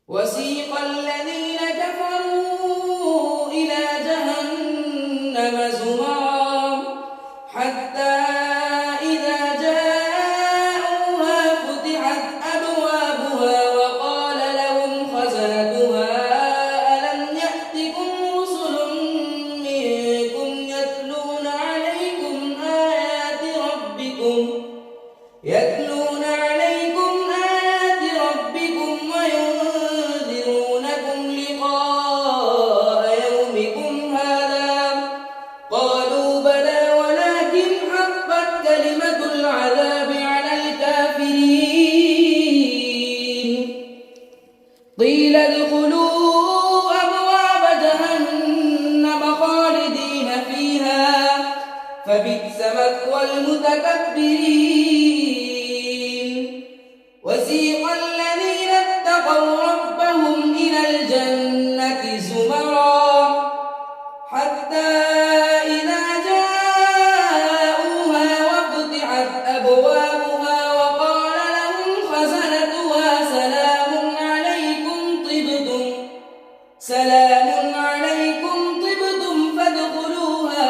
وسيق الذين كفروا إلى جهنم زمرا حتى إذا جاءوها فتحت أبوابها وقال لهم خزنتها ألم يأتكم رسل منكم يتلون عليكم آيات ربكم وينذرونكم لقاء يومكم هذا قالوا بلى ولكن حقت كلمة العذاب على الكافرين قيل ادخلوا أبواب جهنم خالدين فيها فبئس مثوى المتكبرين وسيق الذين اتقوا ربهم إلى الجنة زمرا حتى إذا جاءوها وفتحت أبوابها وقال لهم خزنتها سلام عليكم طبتم فادخلوها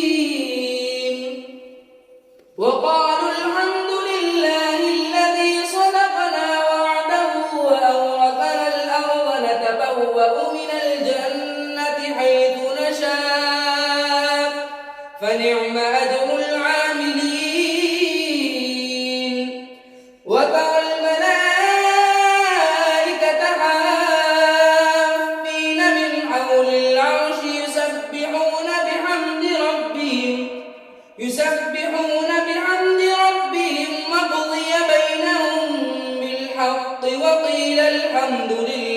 خالدين وقالوا الحمد لله الذي صدقنا وعده وأورثنا الأرض نتبوأ من الجنة حيث نشاء فنعم أجر العاملين وترى الملائكة حافين من حول العرش يسبحون بحمد ربهم وقضي بينهم بالحق وقيل الحمد لله